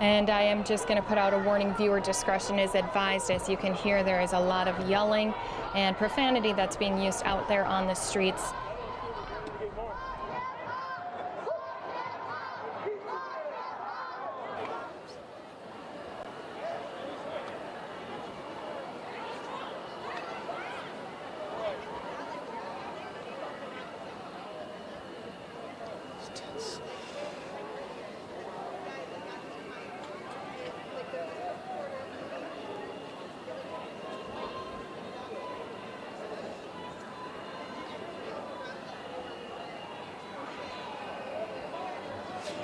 And I am just going to put out a warning: viewer discretion is advised. As you can hear, there is a lot of yelling and profanity that's being used out there on the streets.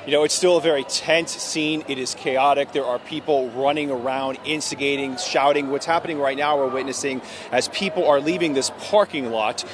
You know, it's still a very tense scene. It is chaotic. There are people running around, instigating, shouting. What's happening right now, we're witnessing as people are leaving this parking lot.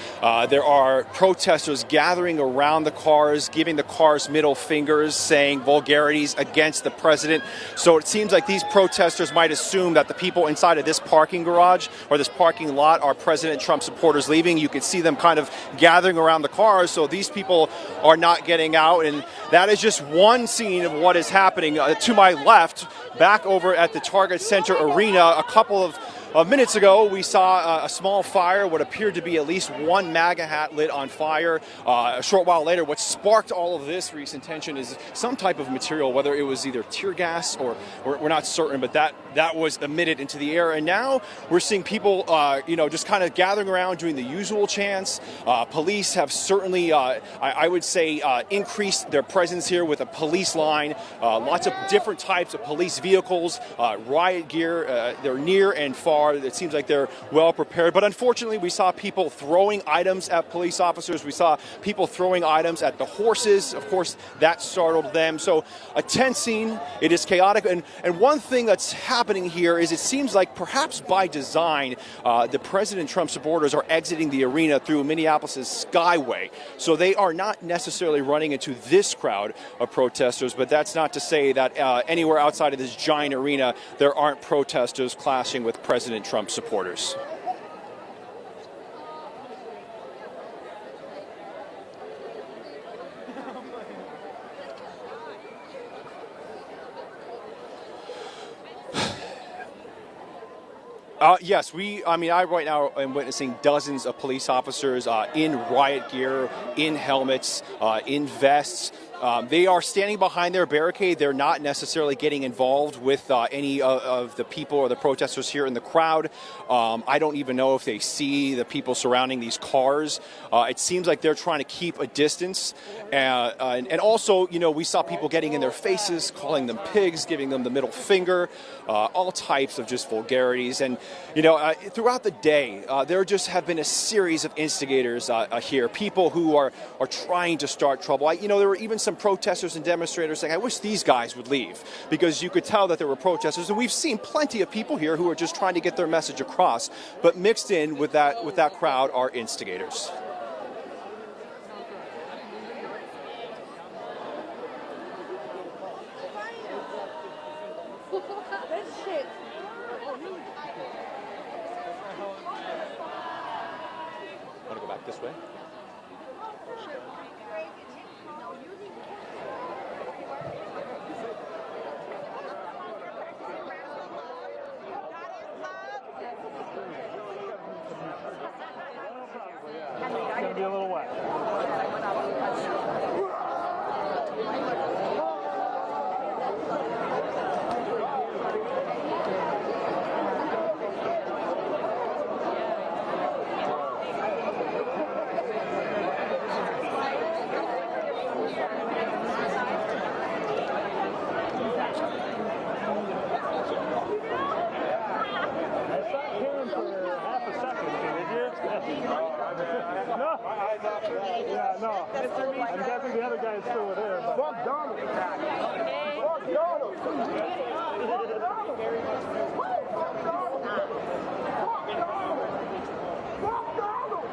There are protesters gathering around the cars, giving the cars middle fingers, saying vulgarities against the president. So it seems like these protesters might assume that the people inside of this parking garage or this parking lot are President Trump supporters leaving. You can see them kind of gathering around the cars. So these people are not getting out. And that is just one scene of what is happening. To my left, back over at the Target Center Arena, a couple of minutes ago, we saw a small fire, what appeared to be at least one MAGA hat lit on fire. A short while later, what sparked all of this recent tension is some type of material, whether it was either tear gas or we're not certain, but that was emitted into the air. And now we're seeing people, just kind of gathering around, doing the usual chants. Police have certainly, I would say, increased their presence here with a police line, lots of different types of police vehicles, riot gear. They're near and far. It seems like they're well prepared. But unfortunately, we saw people throwing items at police officers. We saw people throwing items at the horses. Of course, that startled them. So a tense scene. It is chaotic. And one thing that's happening here is it seems like perhaps by design, the President Trump supporters are exiting the arena through Minneapolis' Skyway. So they are not necessarily running into this crowd of protesters. But that's not to say that anywhere outside of this giant arena, there aren't protesters clashing with President Trump supporters. Yes, I right now am witnessing dozens of police officers in riot gear, in helmets, in vests. They are standing behind their barricade. They're not necessarily getting involved with any of the people or the protesters here in the crowd. I don't even know if they see the people surrounding these cars. It seems like they're trying to keep a distance. And also, we saw people getting in their faces, calling them pigs, giving them the middle finger, all types of just vulgarities. And, throughout the day, there just have been a series of instigators here, people who are trying to start trouble. There were even some protesters and demonstrators saying, I wish these guys would leave, because you could tell that there were protesters. And we've seen plenty of people here who are just trying to get their message across. But mixed in with that crowd are instigators. Want to go back this way? It's going to be a little wet. No. I'm guessing the other guy is still there. But... Fuck Donald. Fuck Donald. Fuck Donald. Fuck Donald. Fuck Donald. Fuck Donald. Fuck Donald. Fuck Donald.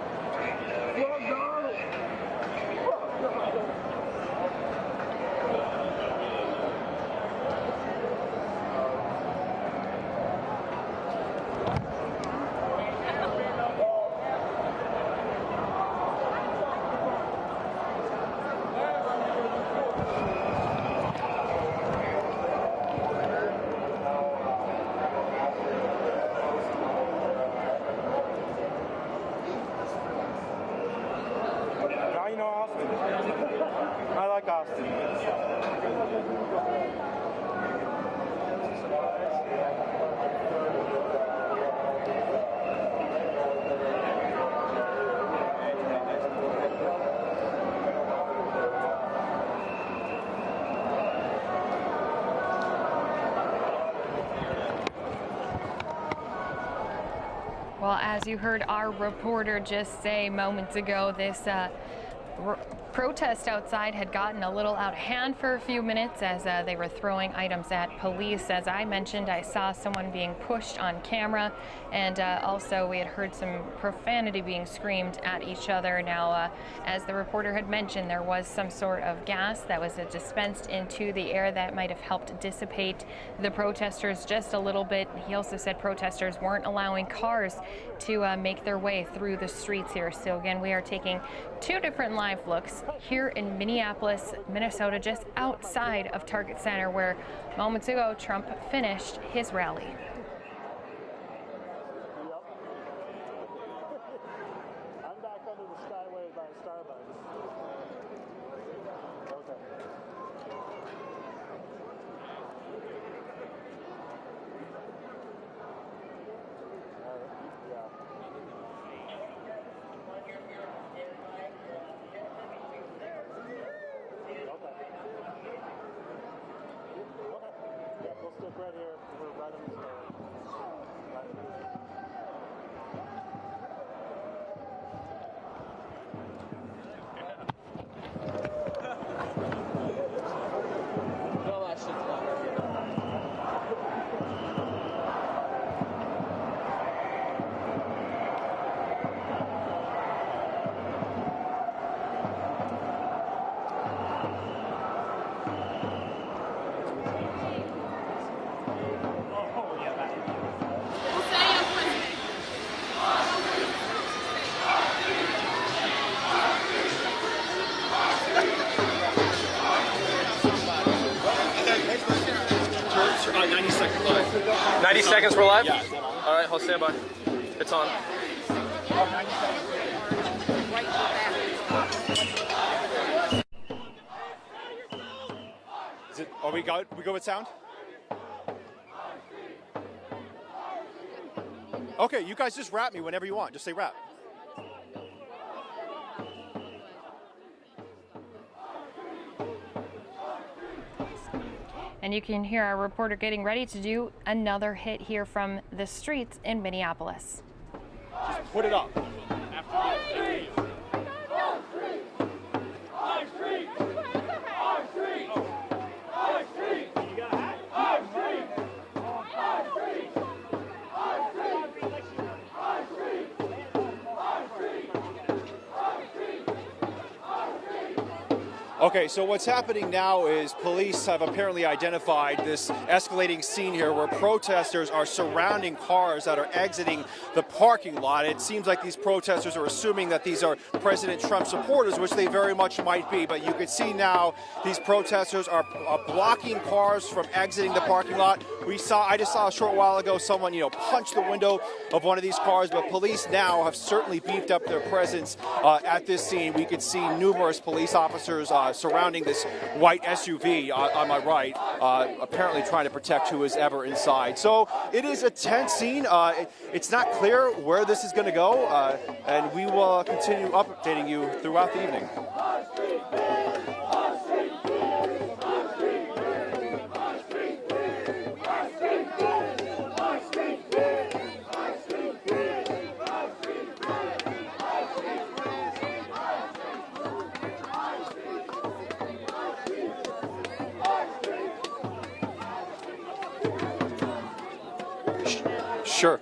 Austin. I like Austin. Well, as you heard our reporter just say moments ago, this protest outside had gotten a little out of hand for a few minutes as they were throwing items at police. As I mentioned, I saw someone being pushed on camera, and also we had heard some profanity being screamed at each other. Now, as the reporter had mentioned, there was some sort of gas that was dispensed into the air that might have helped dissipate the protesters just a little bit. He also said protesters weren't allowing cars to make their way through the streets here. So again, we are taking two different live looks here in Minneapolis, Minnesota, just outside of Target Center, where moments ago Trump finished his rally. I'm back under the skyway by Starbucks. Okay. Yeah. Yeah, we'll stick right here. We're right on the Well, that shit's not working. About 90 seconds live. 90 seconds we're live? Yeah. All right, hold stand by. It's on. Is it, are we good? We go with sound? Okay, you guys just rap me whenever you want. Just say rap. And you can hear our reporter getting ready to do another hit here from the streets in Minneapolis. Just put it up. Okay, so what's happening now is police have apparently identified this escalating scene here where protesters are surrounding cars that are exiting the parking lot. It seems like these protesters are assuming that these are President Trump supporters, which they very much might be. But you can see now these protesters are blocking cars from exiting the parking lot. I just saw a short while ago someone, punch the window of one of these cars, but police now have certainly beefed up their presence at this scene. We could see numerous police officers surrounding this white SUV on my right, apparently trying to protect who is ever inside. So it is a tense scene. It's not clear where this is going to go, and we will continue updating you throughout the evening. Sure.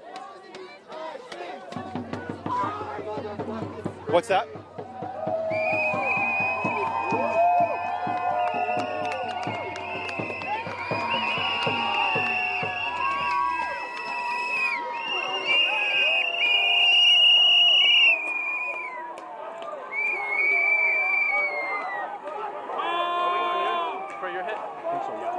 What's that? For your hit? I think so, yeah.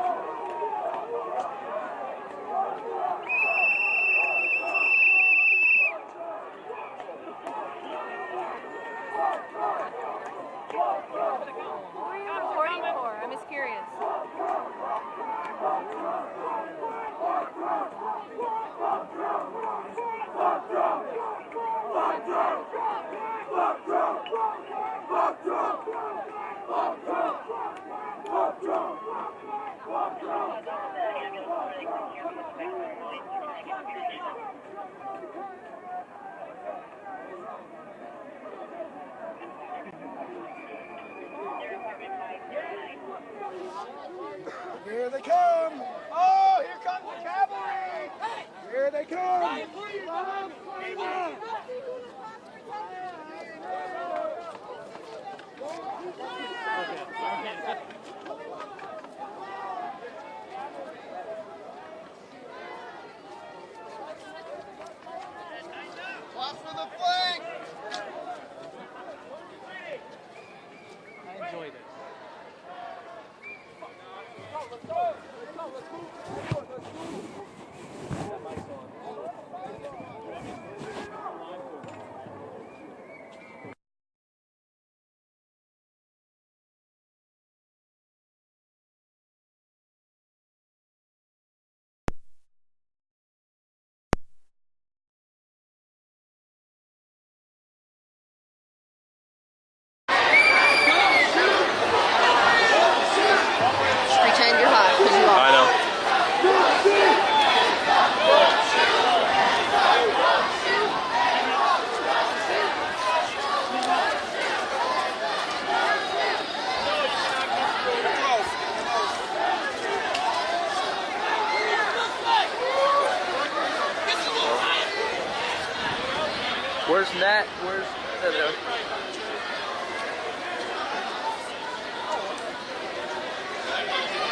Here they come! Oh, here comes the cavalry! Here they come! Watch for the flank! I enjoyed it. Pretend you're hot because you are. I know. Where's Nat? Where's there?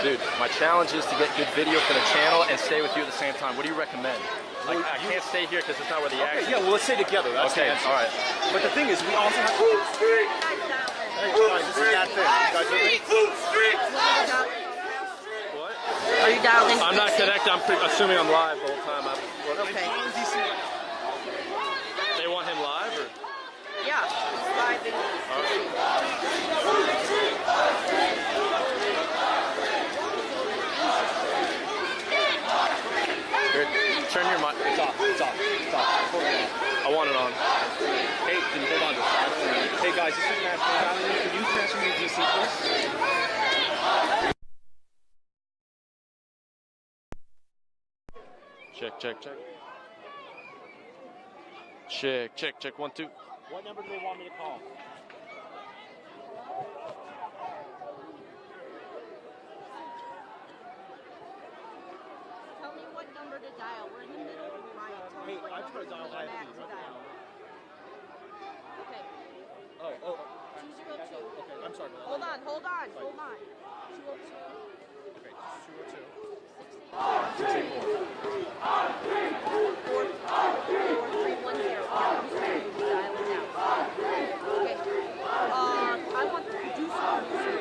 Dude, my challenge is to get good video for the channel and stay with you at the same time. What do you recommend? Like, I can't stay here because it's not where the action Yeah, well, let's stay together. That's Okay, the answer. all right. But the thing is, we also have to... Hey, guys, this is Nat Fish. You guys with me? What? Are you dialed in? I'm not connected. I'm assuming I'm live the whole time. Okay. They want him live or? Yeah, it's live. Here, turn your mic. It's off. It's off. It's off. Hold it off. I want it on. Hey, can you hold on to this? Hey, guys, this is Nat Fish. Can you transfer me to DC, please? Check, check, check. Check, check, check. 1, 2. What number do they want me to call? Tell me what number to dial. We're in the middle of a riot. Tell me Hey, what I'm number trying to dial you want IFC to right dial. Okay. Oh. 202. Okay, I'm sorry. Hold on. 202. Okay, 202. 4310. Dial it now. Okay. I want the producer.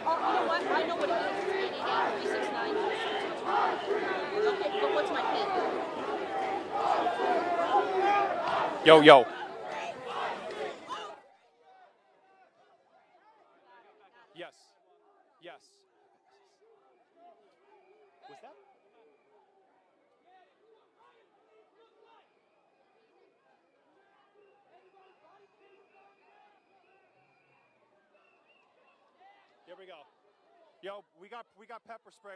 Oh, you know what? I know what it is. 888-369. Okay, but what's my pin? Yo. Yes. Was that? Here we go. Yo, we got pepper spray.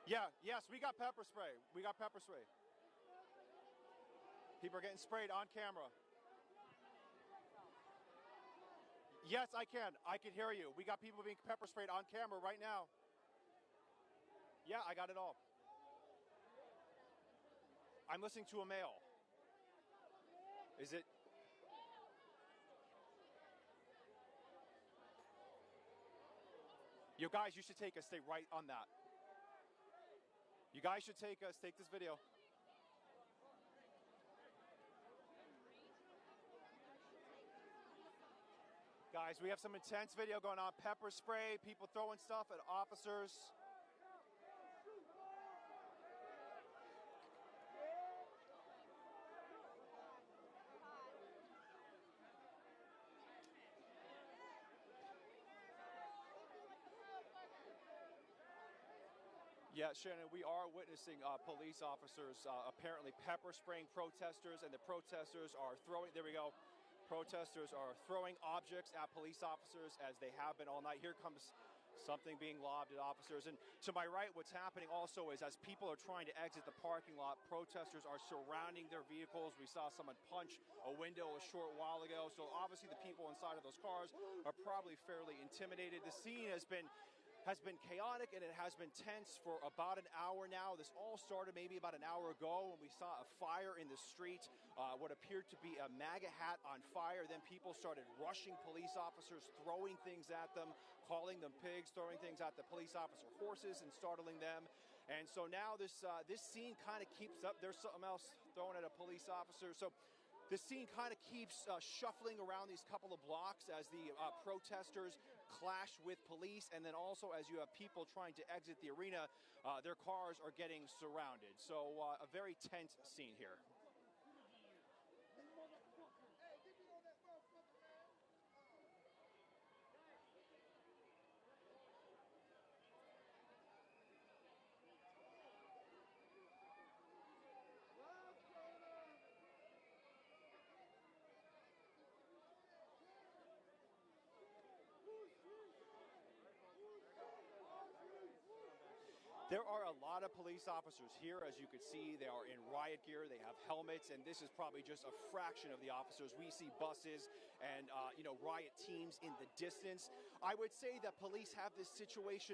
Yes, we got pepper spray. People are getting sprayed on camera. Yes, I can hear you. We got people being pepper sprayed on camera right now. Yeah, I got it all. I'm listening to a male. Is it? You guys, you should take us. Stay right on that. You guys should take us. Take this video. Guys, we have some intense video going on. Pepper spray, people throwing stuff at officers. Yeah, Shannon, we are witnessing police officers apparently pepper spraying protesters, and the protesters are throwing, there we go, protesters are throwing objects at police officers as they have been all night. Here comes something being lobbed at officers. And to my right, what's happening also is as people are trying to exit the parking lot, protesters are surrounding their vehicles. We saw someone punch a window a short while ago. So obviously the people inside of those cars are probably fairly intimidated. The scene has been chaotic, and it has been tense for about an hour now. This all started maybe about an hour ago when we saw a fire in the street, what appeared to be a MAGA hat on fire. Then people started rushing police officers, throwing things at them, calling them pigs, throwing things at the police officer horses and startling them. And so now this scene kind of keeps up. There's something else thrown at a police officer. So this scene kind of keeps shuffling around these couple of blocks as the protesters clash with police, and then also as you have people trying to exit the arena, their cars are getting surrounded. So a very tense scene here. There are a lot of police officers here. As you can see, they are in riot gear. They have helmets, and this is probably just a fraction of the officers. We see buses and riot teams in the distance. I would say that police have this situation